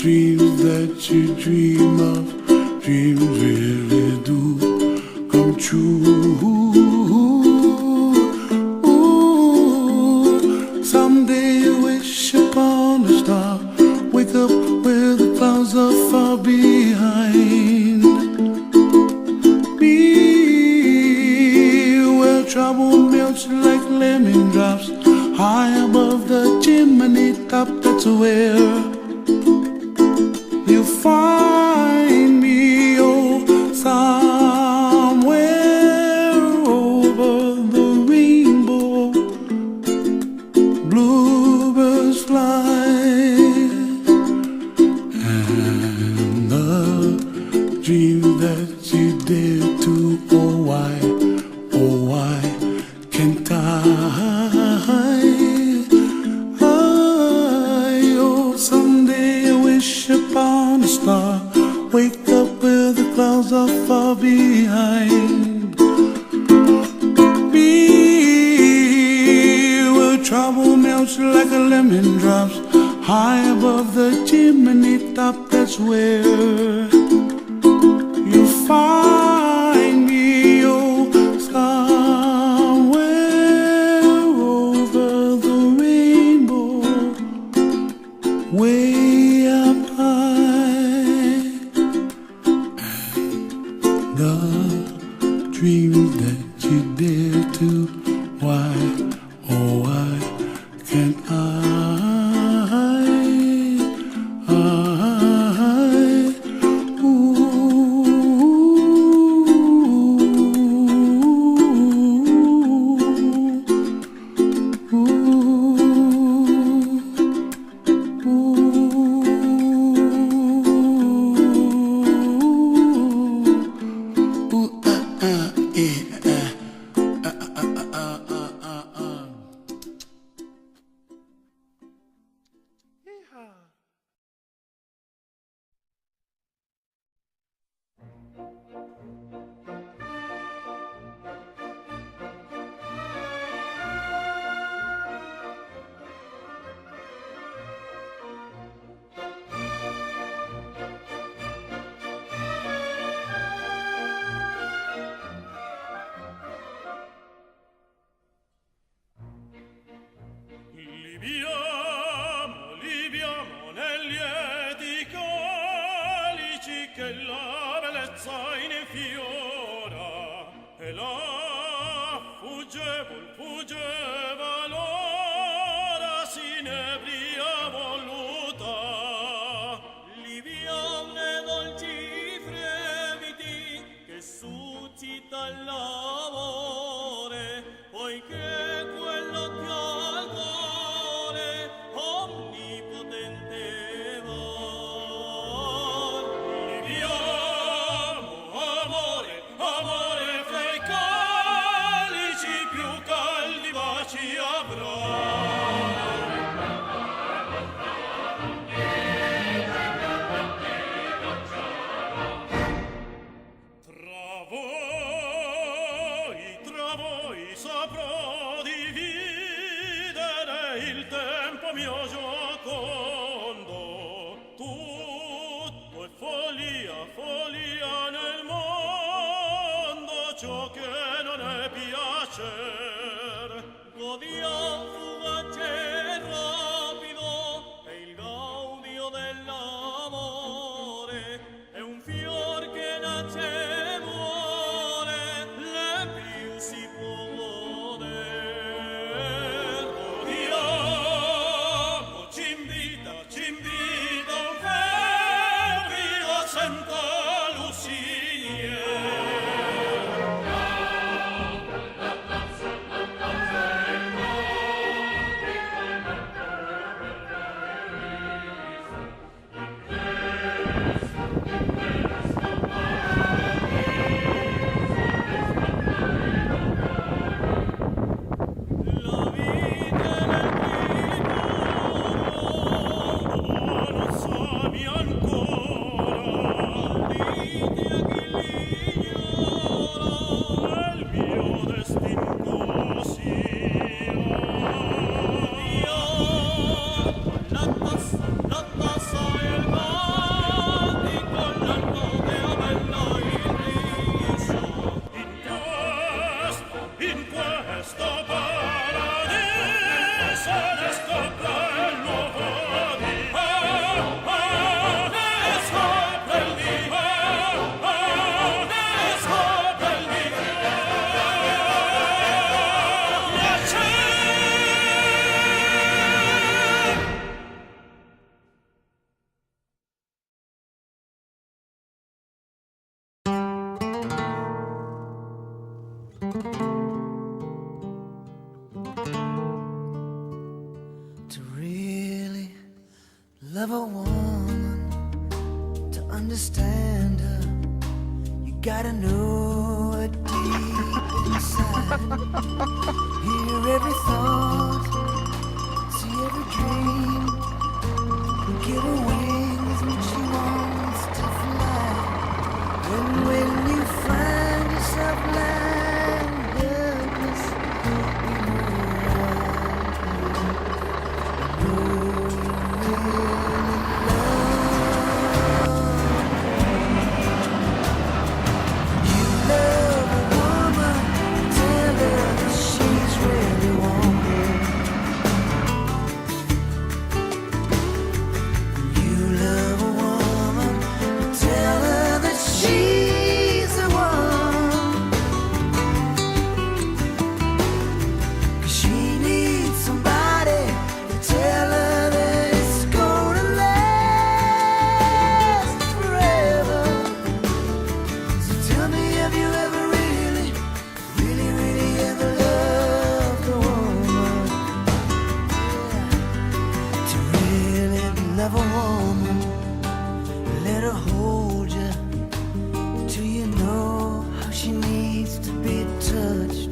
dreams that you dream of, dreams really do come true. Ooh, someday you wish upon a star, wake up where the clouds are far behind. Be where trouble melts like lemon drops, high above the chimney top. That's where you find me, oh, somewhere over the rainbow. Bluebirds fly, and the dream that you dare to, oh why can't oh, someday I wish upon a star, wake up where the clouds are far behind. Be where trouble melts like a lemon drops, high above the chimney top. That's where you find me, oh, somewhere over the rainbow, way up high. And the dreams that you dare to, why, oh why can't Libiamo negli lieti calici che la bellezza infiora, e la fuggeva l'ora s'inebria voluta. Libiam ne dolci fremiti che suscita l'amore, poiché quello che al cuore omnipotente va. Libiam love a woman, to understand her, you gotta know her deep inside. Hear every thought, see every dream, give her wings when she wants to fly. And when you find yourself lying helpless in her arms, you love a woman, tell her that she's really wanted. You love a woman, tell her that she's the one. 'Cause she needs somebody to tell her that it's gonna last forever. So tell me, have you ever really, really, really ever loved a woman? Yeah. To really love a woman, let her hold you till you know how she needs to be touched.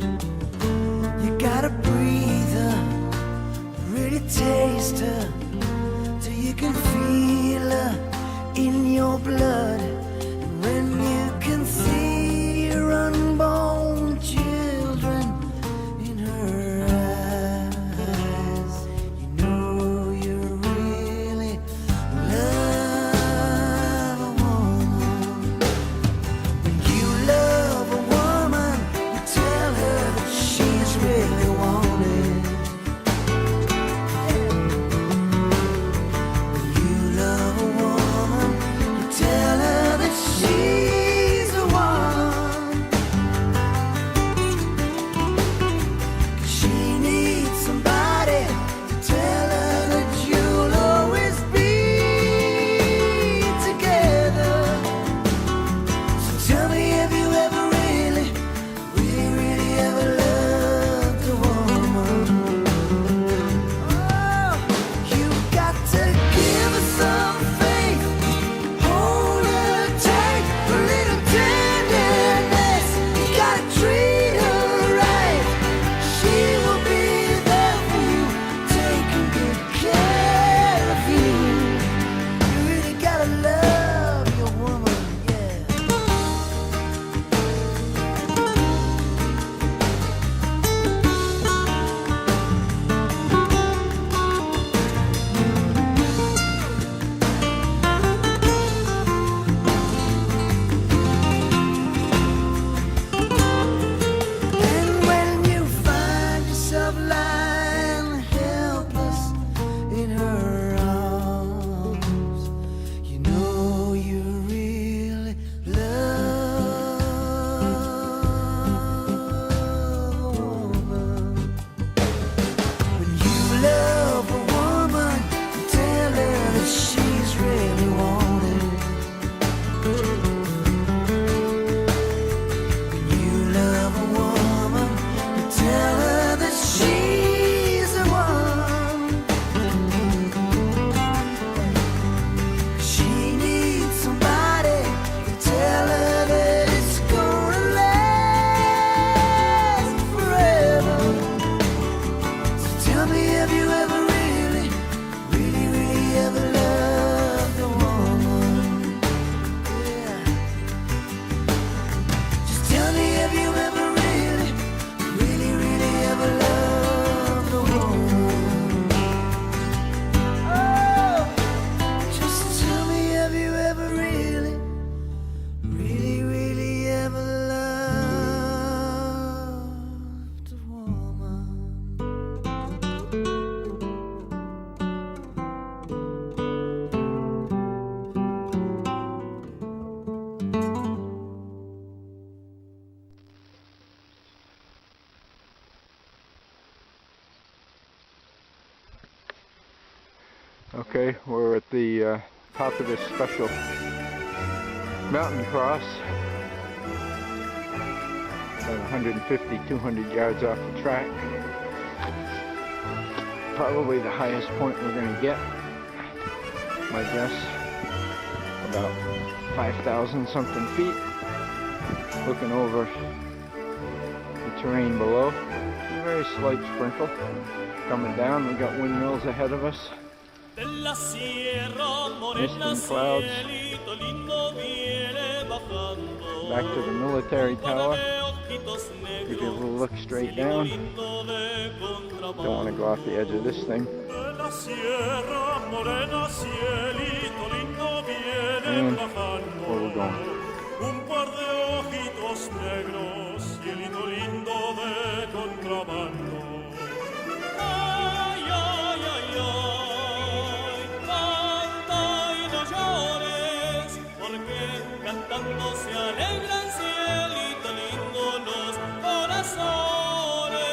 You gotta breathe her, really taste her, till you can feel her in your blood. And when you can see your unborn children in her eyes, you know you really love a woman. When you love a woman, you tell her that she's really wanted. When you love a woman, you tell her that she's the one. 'Cause she needs somebody to tell her that you'll always be together. So tell me, have you ever really, really, really ever loved a woman? Oh, you got to give her some faith, hold her tight, a little tenderness. You gotta treat her right. She will be there for you, taking good care of you. You really gotta love your woman, yeah. And when you find yourself lying helpless in her arms, you know you really love a woman. When you love a woman, you tell her that she's really wanted. When you love a woman, you tell her that she's the one. She needs somebody to tell her that it's gonna last forever. So tell me, have you ever really, really, really ever loved a woman? Yeah. Just tell me, have you ever really, really, really ever loved a woman? Oh, just tell me, have you ever really, really, really ever loved a woman? Okay, we're at the top of this special mountain cross. About 150, 200 yards off the track. Probably the highest point we're going to get. my guess. About 5,000 something feet. Looking over the terrain below. A very slight sprinkle. Coming down, we got windmills ahead of us. Della sierra morena Distant clouds. cielito lindo viene bajando. Back to the military tower. Ojitos Give you a negros, little look straight cielito down. lindo de contrabando. Don't want to go off the edge of this thing. Della sierra morena cielito lindo viene And bajando. where we're going. Un par de ojitos negros, cielito lindo de contrabando. Ay, ay, ay, ay, canta y no llores, porque cantando se alegran, cielito lindo, los corazones.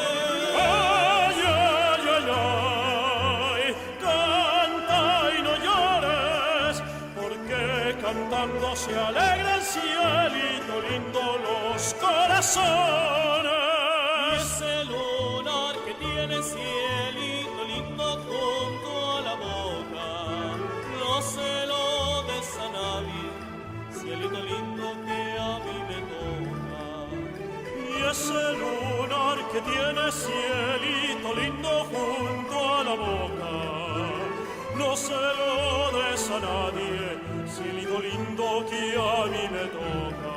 Ay, ay, ay, ay, canta y no llores, porque cantando se alegran, cielito lindo, los corazones. Y ese lunar que tiene cielito lindo junto a la boca, no se lo des a nadie, cielito lindo que a mí me toca. Y ese lunar que tiene cielito lindo junto a la boca, no se lo des a nadie, cielito lindo que a mí me toca.